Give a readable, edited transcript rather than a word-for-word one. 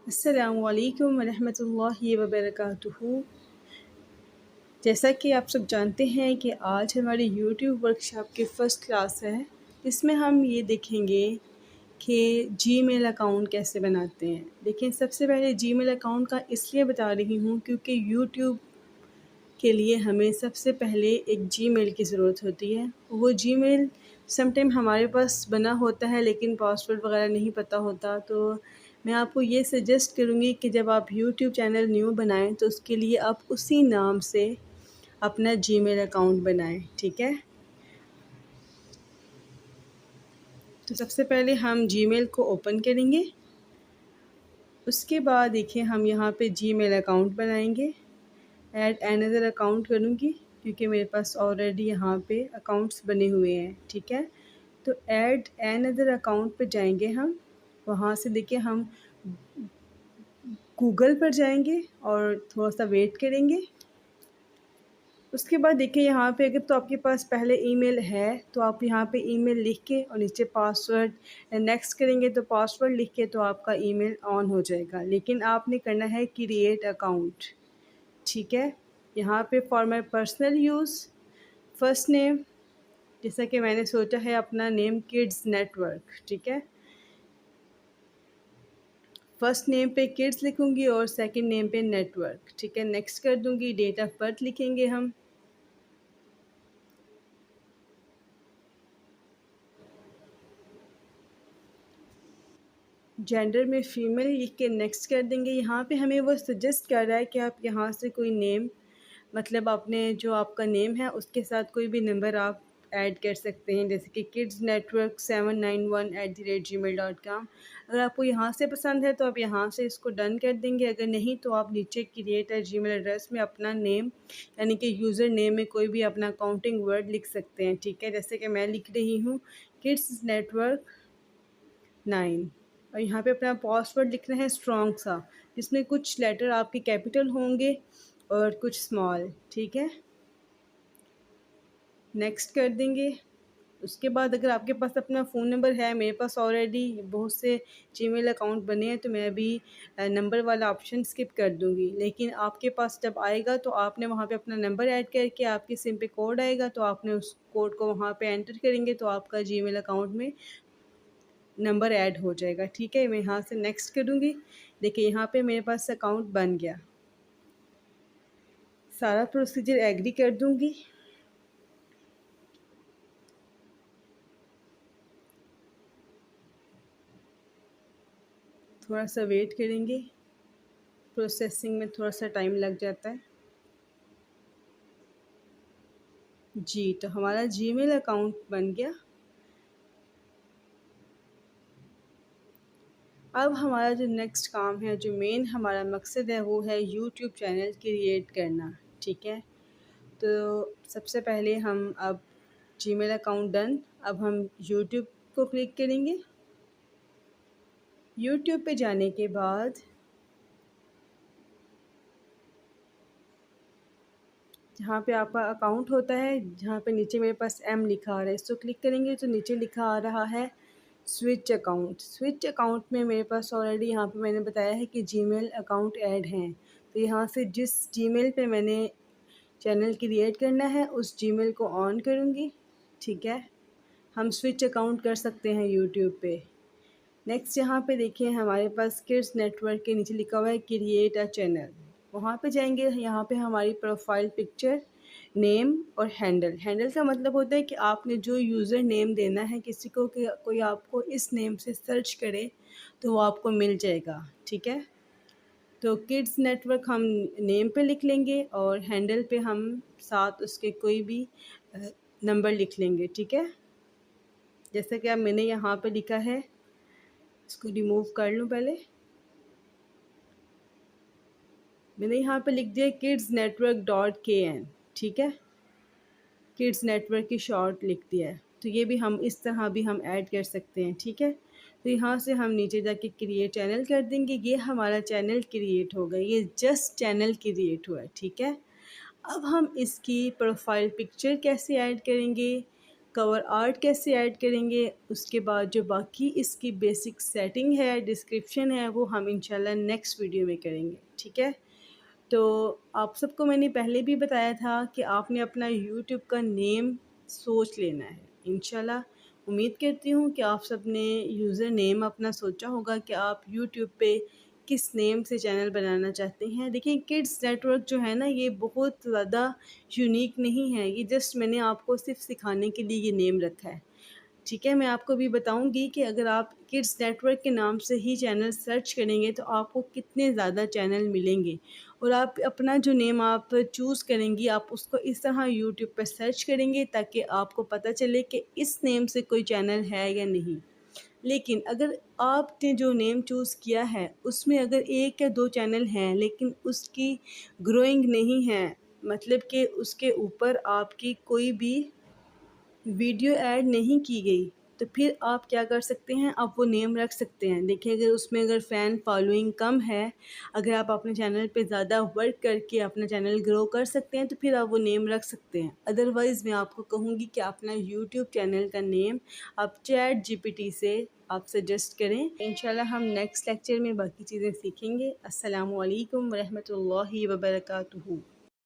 अस्सलामुअलैकुम वरहमतुल्लाहि वबरकातुहू। जैसा कि आप सब जानते हैं कि आज हमारी यूट्यूब वर्कशॉप की फ़र्स्ट क्लास है। इसमें हम ये देखेंगे कि जीमेल अकाउंट कैसे बनाते हैं। लेकिन सबसे पहले जीमेल अकाउंट का इसलिए बता रही हूँ क्योंकि यूट्यूब के लिए हमें सबसे पहले एक जीमेल की ज़रूरत होती है। वो जीमेल समटाइम हमारे पास बना होता है लेकिन पासवर्ड वगैरह नहीं पता होता, तो मैं आपको ये सजेस्ट करूँगी कि जब आप यूट्यूब चैनल न्यू बनाएं तो उसके लिए आप उसी नाम से अपना जीमेल अकाउंट बनाएं, ठीक है। तो सबसे पहले हम जीमेल को ओपन करेंगे। उसके बाद देखिए हम यहाँ पे जीमेल अकाउंट बनाएंगे। ऐड अनदर अकाउंट करूँगी क्योंकि मेरे पास ऑलरेडी यहाँ पे अकाउंट्स बने हुए हैं, ठीक है। तो ऐड अनदर अकाउंट पे जाएंगे हम। वहाँ से देखिए हम गूगल पर जाएंगे और थोड़ा सा वेट करेंगे। उसके बाद देखिए यहाँ पे अगर तो आपके पास पहले ईमेल है तो आप यहाँ पे ईमेल लिख के और नीचे पासवर्ड नेक्स्ट करेंगे तो पासवर्ड लिख के तो आपका ईमेल ऑन हो जाएगा। लेकिन आपने करना है क्रिएट अकाउंट, ठीक है। यहाँ पे for my personal use first name, जैसा कि मैंने सोचा है अपना नेम किड्स नेटवर्क, ठीक है। फर्स्ट नेम पे किड्स लिखूँगी और सेकंड नेम पे नेटवर्क, ठीक है। नेक्स्ट कर दूँगी। डेट ऑफ बर्थ लिखेंगे हम। जेंडर में फ़ीमेल लिख के नेक्स्ट कर देंगे। यहाँ पे हमें वो सजेस्ट कर रहा है कि आप यहाँ से कोई नेम, मतलब आपने जो आपका नेम है उसके साथ कोई भी नंबर आप ऐड कर सकते हैं, जैसे कि किड्स नेटवर्क 791@gmail.com। अगर आपको यहाँ से पसंद है तो आप यहाँ से इसको डन कर देंगे। अगर नहीं तो आप नीचे क्रिएट जीमेल एड्रेस में अपना नेम यानी कि यूज़र नेम में कोई भी अपना काउंटिंग वर्ड लिख सकते हैं, ठीक है। जैसे कि मैं लिख रही हूँ किड्स नेटवर्क 9 और यहाँ पे अपना पासवर्ड लिखना है स्ट्रॉन्ग सा, जिसमें कुछ लेटर आपके कैपिटल होंगे और कुछ स्मॉल, ठीक है। नेक्स्ट कर देंगे। उसके बाद अगर आपके पास अपना फ़ोन नंबर है, मेरे पास ऑलरेडी बहुत से जीमेल अकाउंट बने हैं तो मैं अभी नंबर वाला ऑप्शन स्किप कर दूंगी। लेकिन आपके पास जब आएगा तो आपने वहाँ पे अपना नंबर ऐड करके आपके सिम पे कोड आएगा तो आपने उस कोड को वहाँ पे एंटर करेंगे तो आपका जीमेल अकाउंट में नंबर ऐड हो जाएगा, ठीक है। मैं यहाँ से नेक्स्ट करूँगी। देखिए यहाँ पे मेरे पास अकाउंट बन गया। सारा प्रोसीजर एग्री कर दूँगी। थोड़ा सा वेट करेंगे, प्रोसेसिंग में थोड़ा सा टाइम लग जाता है। जी, तो हमारा जीमेल अकाउंट बन गया। अब हमारा जो नेक्स्ट काम है, जो मेन हमारा मकसद है, वो है यूट्यूब चैनल क्रिएट करना, ठीक है। तो सबसे पहले हम अब जीमेल अकाउंट डन, अब हम यूट्यूब को क्लिक करेंगे। यूट्यूब पे जाने के बाद जहाँ पे आपका अकाउंट होता है, जहाँ पे नीचे मेरे पास एम लिखा आ रहा है, इसको क्लिक करेंगे तो नीचे लिखा आ रहा है स्विच अकाउंट। स्विच अकाउंट में मेरे पास ऑलरेडी यहाँ पे मैंने बताया है कि जीमेल अकाउंट ऐड हैं, तो यहाँ से जिस जीमेल पे मैंने चैनल क्रिएट करना है उस जीमेल को ऑन करूँगी, ठीक है। हम स्विच अकाउंट कर सकते हैं यूट्यूब पे। नेक्स्ट यहाँ पे देखिए हमारे पास किड्स नेटवर्क के नीचे लिखा हुआ है क्रिएट अ चैनल। वहाँ पे जाएंगे, यहाँ पे हमारी प्रोफाइल पिक्चर, नेम और हैंडल। हैंडल का मतलब होता है कि आपने जो यूज़र नेम देना है किसी को, कि कोई आपको इस नेम से सर्च करे तो वो आपको मिल जाएगा, ठीक है। तो किड्स नेटवर्क हम नेम पे लिख लेंगे और हैंडल पे हम साथ उसके कोई भी नंबर लिख लेंगे, ठीक है। जैसे कि अब मैंने यहाँ पे लिखा है, इसको रिमूव कर लूँ पहले। मैंने यहाँ पे लिख दिया kidsnetwork.kn, ठीक है। किड्स नेटवर्क की शॉर्ट लिख दिया है, तो ये भी हम इस तरह भी हम ऐड कर सकते हैं, ठीक है। तो यहाँ से हम नीचे जाके क्रिएट चैनल कर देंगे। ये हमारा चैनल क्रिएट हो गया, ये जस्ट चैनल क्रिएट हुआ है, ठीक है। अब हम इसकी प्रोफाइल पिक्चर कैसे ऐड करेंगे, कवर आर्ट कैसे ऐड करेंगे, उसके बाद जो बाकी इसकी बेसिक सेटिंग है, डिस्क्रिप्शन है, वो हम इंशाल्लाह नेक्स्ट वीडियो में करेंगे। ठीक है, तो आप सबको मैंने पहले भी बताया था कि आपने अपना यूट्यूब का नेम सोच लेना है। इंशाल्लाह उम्मीद करती हूँ कि आप सब ने यूज़र नेम अपना सोचा होगा कि आप यूट्यूब पे किस नेम से चैनल बनाना चाहते हैं। देखिए, किड्स नेटवर्क जो है ना, ये बहुत ज़्यादा यूनिक नहीं है, ये जस्ट मैंने आपको सिर्फ सिखाने के लिए ये नेम रखा है। ठीक है, मैं आपको भी बताऊंगी कि अगर आप किड्स नेटवर्क के नाम से ही चैनल सर्च करेंगे तो आपको कितने ज़्यादा चैनल मिलेंगे, और आप अपना जो नेम आप चूज़ करेंगी आप उसको इस तरह यूट्यूब पर सर्च करेंगे ताकि आपको पता चले कि इस नेम से कोई चैनल है या नहीं। लेकिन अगर आपने जो नेम चूज़ किया है उसमें अगर एक या दो चैनल हैं लेकिन उसकी ग्रोइंग नहीं है, मतलब कि उसके ऊपर आपकी कोई भी वीडियो ऐड नहीं की गई, तो फिर आप क्या कर सकते हैं, आप वो नेम रख सकते हैं। देखिए, अगर उसमें अगर फ़ैन फॉलोइंग कम है, अगर आप अपने चैनल पे ज़्यादा वर्क करके अपना चैनल ग्रो कर सकते हैं तो फिर आप वो नेम रख सकते हैं। अदरवाइज़ मैं आपको कहूँगी कि अपना यूट्यूब चैनल का नेम आप चैट जीपीटी से आप सजेस्ट करें। इंशाल्लाह हम नेक्स्ट लेक्चर में बाकी चीज़ें सीखेंगे। अस्सलामु अलैकुम वरहमतुल्लाहि वबरकातुहू।